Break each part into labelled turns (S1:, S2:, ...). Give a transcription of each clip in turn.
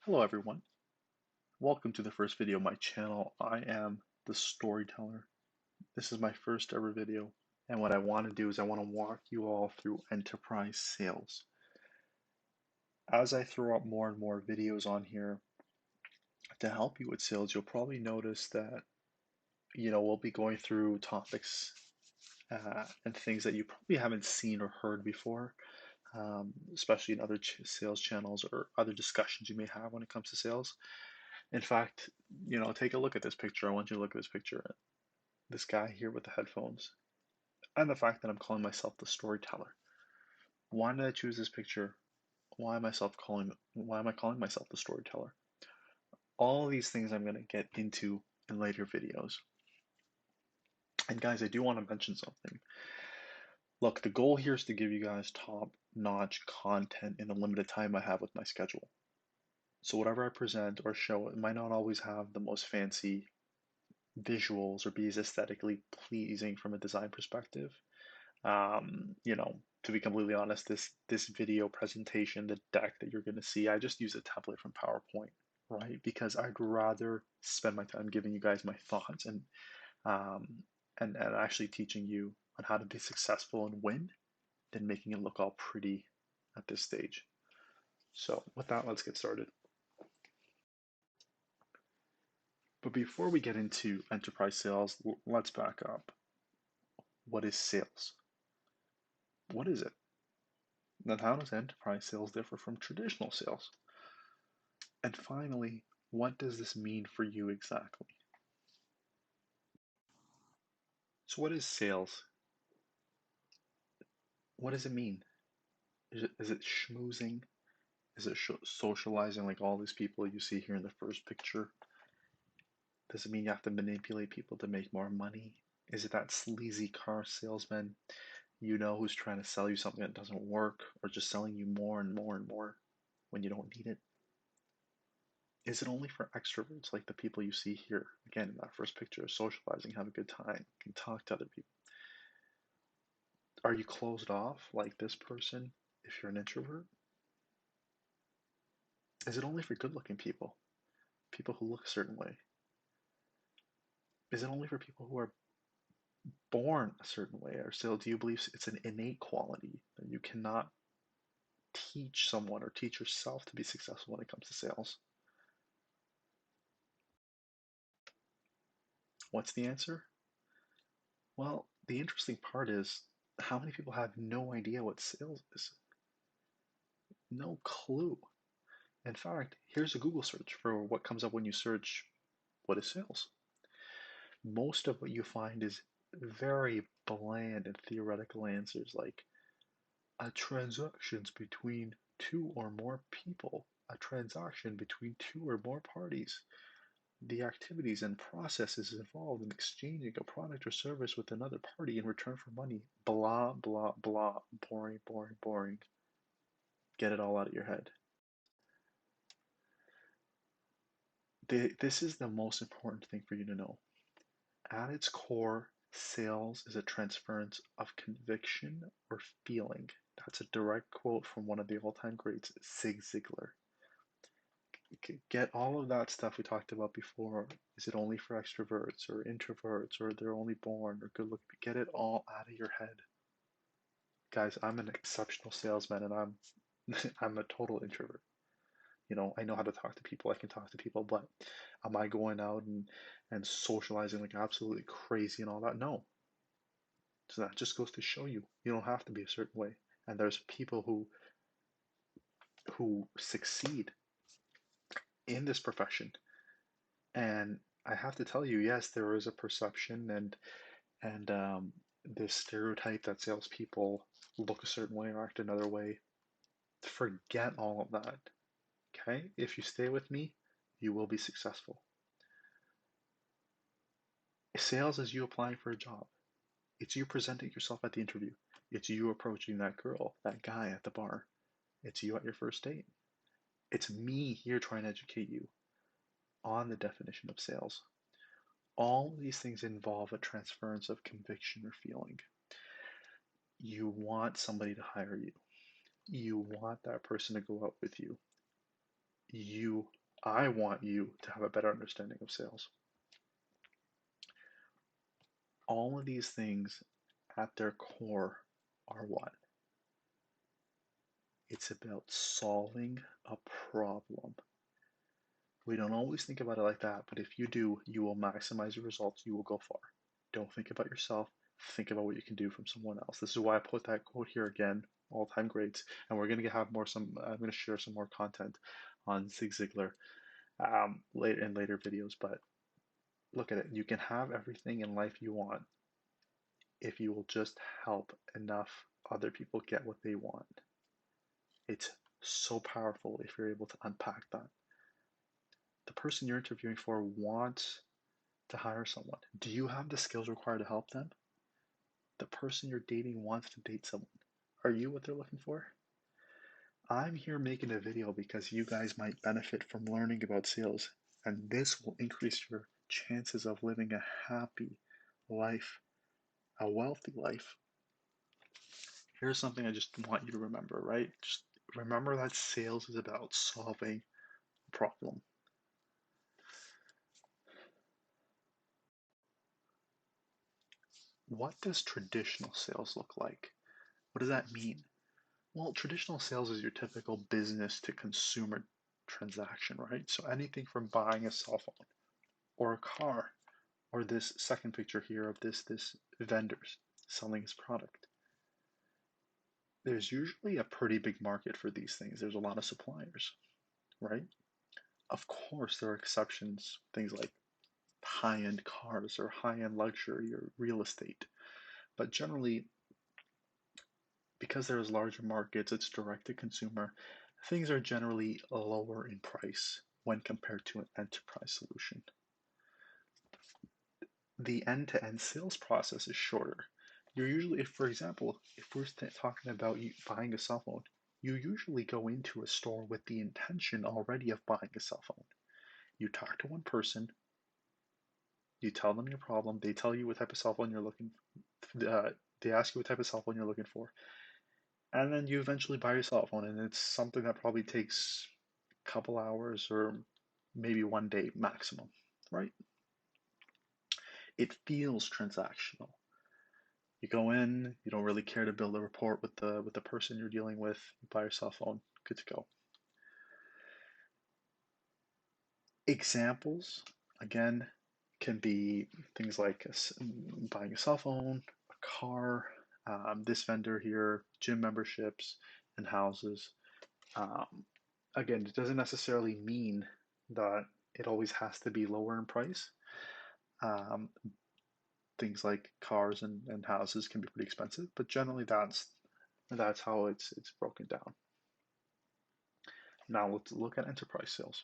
S1: Hello everyone, welcome to the first video of my channel. I am the storyteller. This is my first ever video, and what I want to do is I want to walk you all through enterprise sales. As I throw up more and more videos on here to help you with sales, you'll probably notice that we'll be going through topics and things that you probably haven't seen or heard before, especially in other sales channels or other discussions you may have when it comes to sales. In fact, take a look at this picture. I want you to look at this picture. This guy here with the headphones, and the fact that I'm calling myself the storyteller. Why did I choose this picture? Why am I calling myself the storyteller? All these things I'm going to get into in later videos. And guys, I do want to mention something. Look, the goal here is to give you guys top-notch content in the limited time I have with my schedule. So whatever I present or show, it might not always have the most fancy visuals or be as aesthetically pleasing from a design perspective. To be completely honest, this video presentation, the deck that you're going to see, I just use a template from PowerPoint, right? Because I'd rather spend my time giving you guys my thoughts um, and actually teaching you on how to be successful and win than making it look all pretty at this stage. So with that, let's get started. But before we get into enterprise sales, let's back up. What is sales? What is it? Then how does enterprise sales differ from traditional sales? And finally, what does this mean for you exactly? So what is sales? What does it mean? Is it schmoozing? Is it socializing like all these people you see here in the first picture? Does it mean you have to manipulate people to make more money? Is it that sleazy car salesman who's trying to sell you something that doesn't work or just selling you more and more and more when you don't need it? Is it only for extroverts like the people you see here? Again, in that first picture, socializing, have a good time, can talk to other people. Are you closed off like this person if you're an introvert? Is it only for good looking people? People who look a certain way? Is it only for people who are born a certain way? Or still, do you believe it's an innate quality that you cannot teach someone or teach yourself to be successful when it comes to sales? What's the answer? Well, the interesting part is how many people have no idea what sales is? No clue. In fact, here's a Google search for what comes up when you search what is sales. Most of what you find is very bland and theoretical answers like a transactions between two or more people, a transaction between two or more parties, the activities and processes involved in exchanging a product or service with another party in return for money. Blah, blah, blah. Boring, boring, boring. Get it all out of your head. This is the most important thing for you to know. At its core, sales is a transference of conviction or feeling. That's a direct quote from one of the all-time greats, Zig Ziglar. Get all of that stuff we talked about before. Is it only for extroverts or introverts or they're only born or good looking? Get it all out of your head. Guys, I'm an exceptional salesman and I'm I'm a total introvert. I know how to talk to people, I can talk to people, but am I going out and socializing like absolutely crazy and all that? No. So that just goes to show you don't have to be a certain way. And there's people who succeed in this profession. And I have to tell you, yes, there is a perception and this stereotype that salespeople look a certain way or act another way. Forget all of that. Okay? If you stay with me, you will be successful. Sales is you applying for a job. It's you presenting yourself at the interview. It's you approaching that girl, that guy at the bar. It's you at your first date. It's me here trying to educate you on the definition of sales. All of these things involve a transference of conviction or feeling. You want somebody to hire you. You want that person to go out with you. I want you to have a better understanding of sales. All of these things at their core are what? It's about solving a problem. We don't always think about it like that, but if you do, you will maximize your results. You will go far. Don't think about yourself. Think about what you can do from someone else. This is why I put that quote here again, all-time greats. And we're going to have more. I'm going to share some more content on Zig Ziglar later videos. But look at it. You can have everything in life you want if you will just help enough other people get what they want. It's so powerful if you're able to unpack that. The person you're interviewing for wants to hire someone. Do you have the skills required to help them? The person you're dating wants to date someone. Are you what they're looking for? I'm here making a video because you guys might benefit from learning about sales, and this will increase your chances of living a happy life, a wealthy life. Here's something I just want you to remember, right? Just remember that sales is about solving a problem. What does traditional sales look like? What does that mean? Well, traditional sales is your typical business to consumer transaction, right? So anything from buying a cell phone or a car, or this second picture here of this vendors selling his product. There's usually a pretty big market for these things. There's a lot of suppliers, right? Of course, there are exceptions, things like high-end cars or high-end luxury or real estate. But generally, because there's larger markets, it's direct to consumer, things are generally lower in price when compared to an enterprise solution. The end-to-end sales process is shorter. You're usually, if for example, if we're talking about you buying a cell phone, you usually go into a store with the intention already of buying a cell phone. You talk to one person, you tell them your problem, they tell you what type of cell phone you're looking they ask you what type of cell phone you're looking for, and then you eventually buy your cell phone, and it's something that probably takes a couple hours or maybe one day maximum, right? It feels transactional. You go in, you don't really care to build a rapport with the person you're dealing with, you buy your cell phone, good to go. Examples, again, can be things like buying a cell phone, a car, this vendor here, gym memberships, and houses. Again, it doesn't necessarily mean that it always has to be lower in price. Things like cars and houses can be pretty expensive, but generally that's how it's broken down. Now let's look at enterprise sales.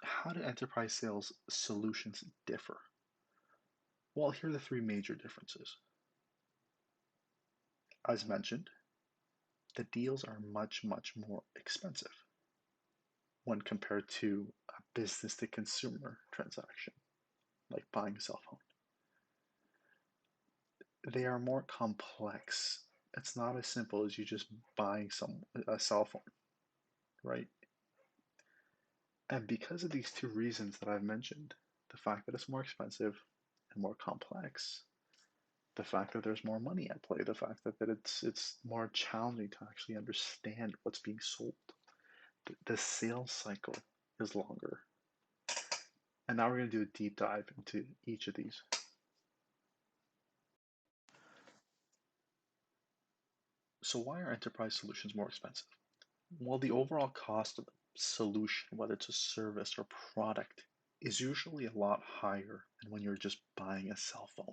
S1: How do enterprise sales solutions differ? Well, here are the three major differences. As mentioned, the deals are much more expensive when compared to a business to consumer transaction, like buying a cell phone. They are more complex. It's not as simple as you just buying a cell phone, right? And because of these two reasons that I've mentioned, the fact that it's more expensive and more complex, the fact that there's more money at play, the fact that it's more challenging to actually understand what's being sold, the sales cycle is longer. And now we're going to do a deep dive into each of these. So why are enterprise solutions more expensive? Well, the overall cost of the solution, whether it's a service or product, is usually a lot higher than when you're just buying a cell phone,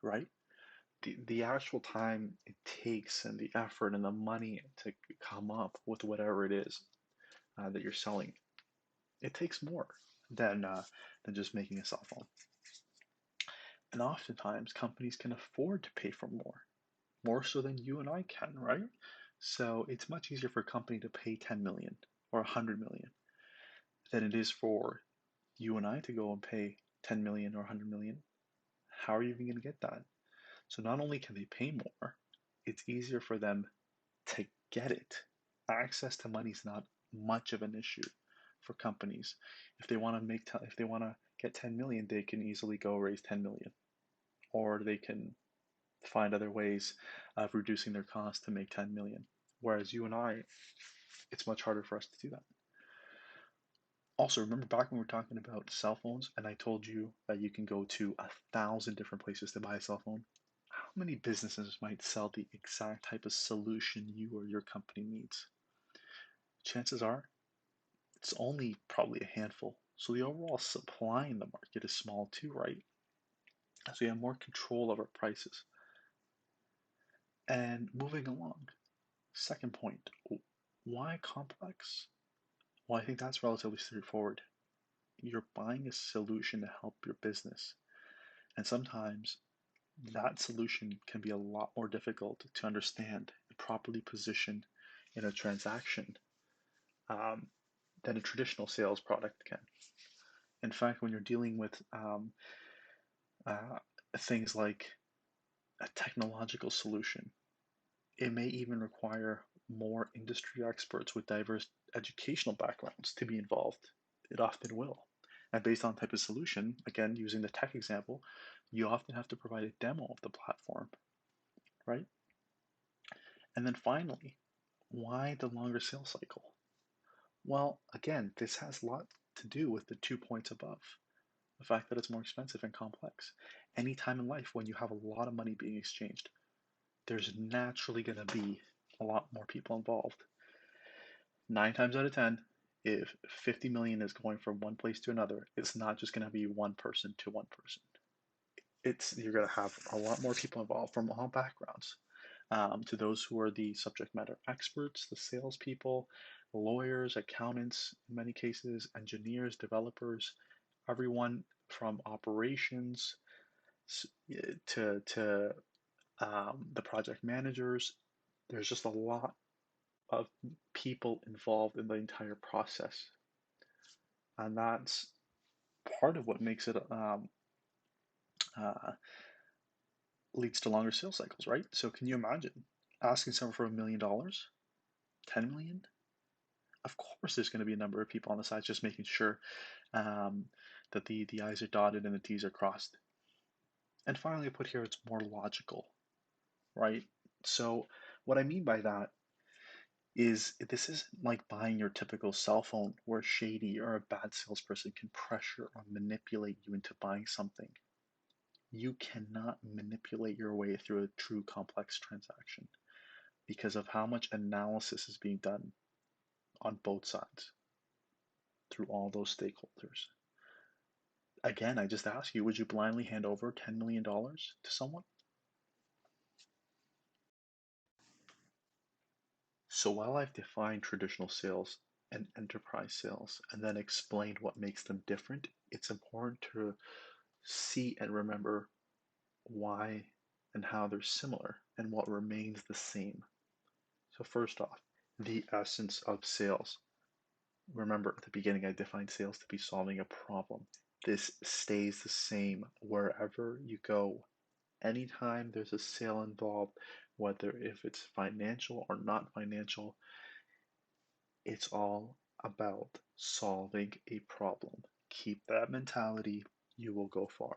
S1: right? The actual time it takes and the effort and the money to come up with whatever it is that you're selling, it takes more than just making a cell phone. And oftentimes companies can afford to pay for more so than you and I can, right? So it's much easier for a company to pay 10 million or 100 million than it is for you and I to go and pay 10 million or 100 million. How are you even going to get that? So not only can they pay more, it's easier for them to get it. Access to money is not much of an issue for companies. If they want to if they want to get 10 million, they can easily go raise 10 million, or they can find other ways of reducing their costs to make 10 million. Whereas you and I, it's much harder for us to do that. Also, remember back when we were talking about cell phones and I told you that you can go to 1,000 different places to buy a cell phone? How many businesses might sell the exact type of solution you or your company needs? Chances are it's only probably a handful. So the overall supply in the market is small too, right? So you have more control over prices. And moving along, second point, why complex? Well, I think that's relatively straightforward. You're buying a solution to help your business. And sometimes that solution can be a lot more difficult to understand and properly position in a transaction um, than a traditional sales product can. In fact, when you're dealing with uh, things like a technological solution, it may even require more industry experts with diverse educational backgrounds to be involved. It often will. And based on type of solution, again, using the tech example, you often have to provide a demo of the platform, right? And then finally, why the longer sales cycle? Well, again, this has a lot to do with the 2 points above. The fact that it's more expensive and complex. Any time in life when you have a lot of money being exchanged, there's naturally going to be a lot more people involved. 9 times out of 10, if 50 million is going from one place to another, it's not just going to be one person to one person. You're going to have a lot more people involved from all backgrounds. To those who are the subject matter experts, the salespeople, lawyers, accountants, in many cases, engineers, developers, everyone from operations to the project managers. There's just a lot of people involved in the entire process, and that's part of what makes it uh, leads to longer sales cycles, right? So can you imagine asking someone for $1 million, 10 million? Of course, there's going to be a number of people on the sides just making sure um, that the I's are dotted and the T's are crossed. And finally, I put here it's more logical, right? So what I mean by that is this isn't like buying your typical cell phone where a shady or a bad salesperson can pressure or manipulate you into buying something. You cannot manipulate your way through a true complex transaction because of how much analysis is being done on both sides through all those stakeholders. Again, I just ask you, would you blindly hand over $10 million to someone? So while I've defined traditional sales and enterprise sales and then explained what makes them different, it's important to see and remember why and how they're similar and what remains the same. So first off, the essence of sales. Remember at the beginning I defined sales to be solving a problem. This stays the same wherever you go. Anytime there's a sale involved, whether if it's financial or not financial, it's all about solving a problem. Keep that mentality, you will go far.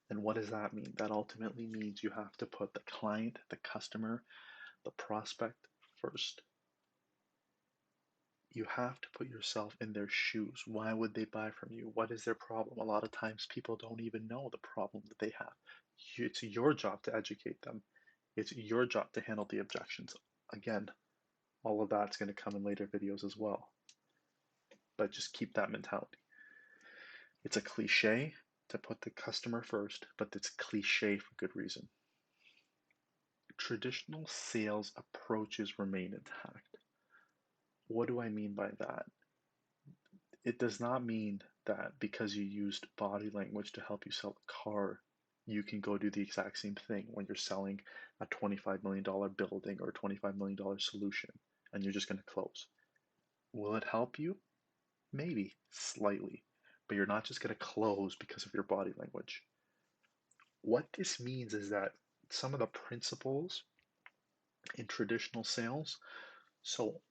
S1: And what does that mean? That ultimately means you have to put the client, the customer, the prospect first. You have to put yourself in their shoes. Why would they buy from you? What is their problem? A lot of times people don't even know the problem that they have. It's your job to educate them. It's your job to handle the objections. Again, all of that's going to come in later videos as well. But just keep that mentality. It's a cliche to put the customer first, but it's cliche for good reason. Traditional sales approaches remain intact. What do I mean by that? It does not mean that because you used body language to help you sell a car, you can go do the exact same thing when you're selling a $25 million building or a $25 million solution and you're just going to close. Will it help you? Maybe, slightly, but you're not just going to close because of your body language. What this means is that some of the principles in traditional sales. So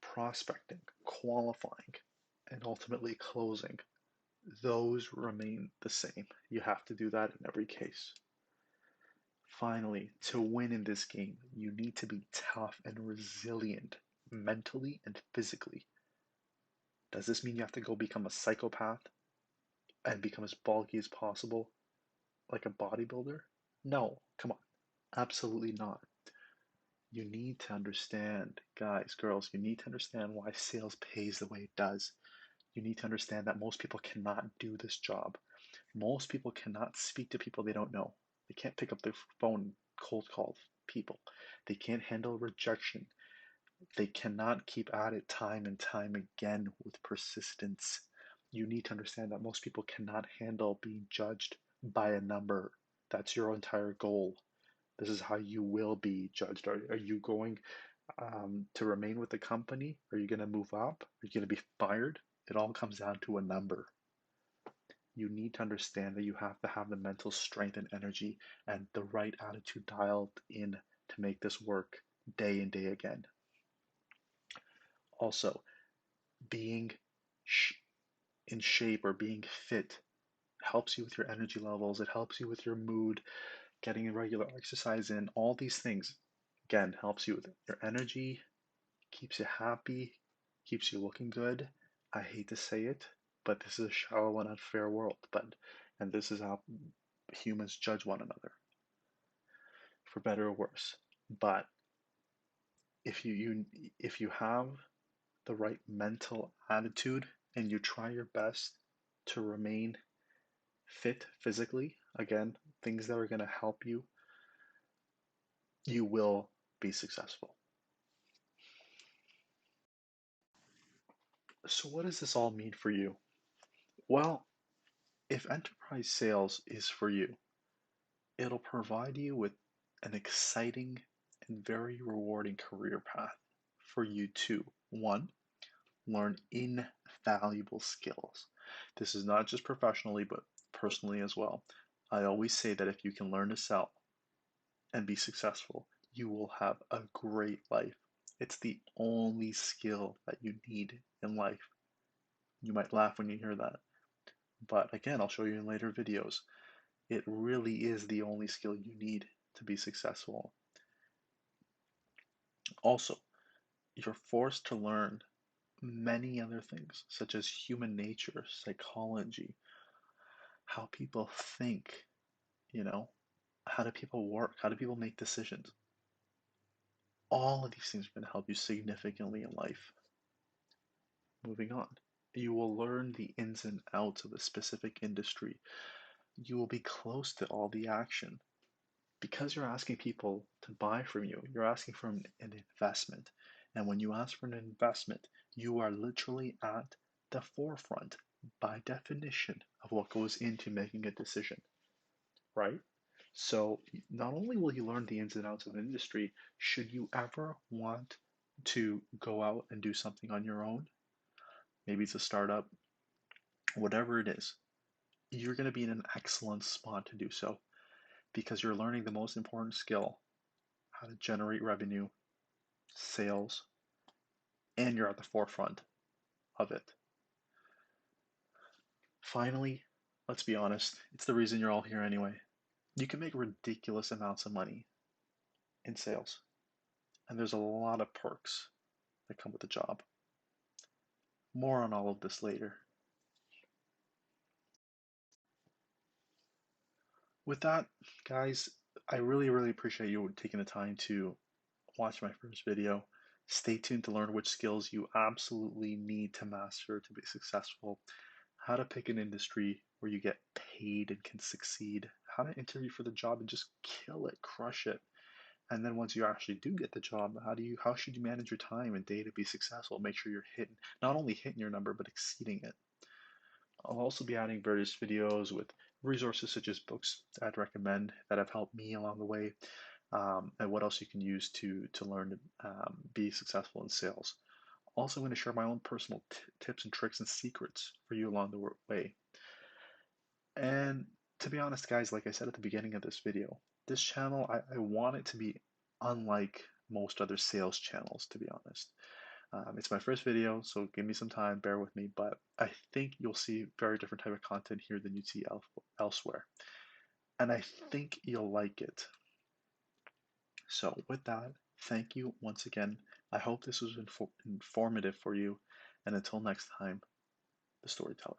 S1: prospecting, qualifying, and ultimately closing, those remain the same. You have to do that in every case. Finally, to win in this game, you need to be tough and resilient mentally and physically. Does this mean you have to go become a psychopath and become as bulky as possible, like a bodybuilder? No, come on, absolutely not. You need to understand, guys, girls, you need to understand why sales pays the way it does. You need to understand that most people cannot do this job. Most people cannot speak to people they don't know. They can't pick up their phone and cold call people. They can't handle rejection. They cannot keep at it time and time again with persistence. You need to understand that most people cannot handle being judged by a number. That's your entire goal. This is how you will be judged. Are you going to remain with the company? Are you going to move up? Are you going to be fired? It all comes down to a number. You need to understand that you have to have the mental strength and energy and the right attitude dialed in to make this work day and day again. Also, being in shape or being fit helps you with your energy levels, it helps you with your mood, getting regular exercise in, all these things, again, helps you with your energy, keeps you happy, keeps you looking good. I hate to say it, but this is a shallow and unfair world, and this is how humans judge one another, for better or worse. But if you have the right mental attitude and you try your best to remain fit physically, again, things that are going to help you, you will be successful. So, what does this all mean for you? Well, if enterprise sales is for you, it'll provide you with an exciting and very rewarding career path for you to, one, learn invaluable skills. This is not just professionally, but personally as well. I always say that if you can learn to sell and be successful, you will have a great life. It's the only skill that you need in life. You might laugh when you hear that, but again, I'll show you in later videos. It really is the only skill you need to be successful. Also, you're forced to learn many other things, such as human nature, psychology, how people think, you know, how do people work, how do people make decisions. All of these things are going to help you significantly in life. Moving on, you will learn the ins and outs of a specific industry. You will be close to all the action. Because you're asking people to buy from you, you're asking for an investment. And when you ask for an investment, you are literally at the forefront, by definition, of what goes into making a decision, right? So not only will you learn the ins and outs of an industry, should you ever want to go out and do something on your own, maybe it's a startup, whatever it is, you're going to be in an excellent spot to do so because you're learning the most important skill, how to generate revenue, sales, and you're at the forefront of it. Finally, let's be honest, it's the reason you're all here anyway. You can make ridiculous amounts of money in sales, and there's a lot of perks that come with the job. More on all of this later. With that, guys, I really appreciate you taking the time to watch my first video. Stay tuned to learn which skills you absolutely need to master to be successful, how to pick an industry where you get paid and can succeed, how to interview for the job and just kill it, crush it. And then once you actually do get the job, how should you manage your time and day to be successful? Make sure you're hitting, not only hitting your number, but exceeding it. I'll also be adding various videos with resources such as books I'd recommend that have helped me along the way, and what else you can use to learn to be successful in sales. Also, I'm going to share my own personal tips and tricks and secrets for you along the way. And to be honest, guys, like I said at the beginning of this video, this channel, I want it to be unlike most other sales channels, to be honest. It's my first video, so give me some time, bear with me, but I think you'll see very different type of content here than you'd see elsewhere. And I think you'll like it. So with that, thank you once again. I hope this was informative for you. And until next time, the storyteller.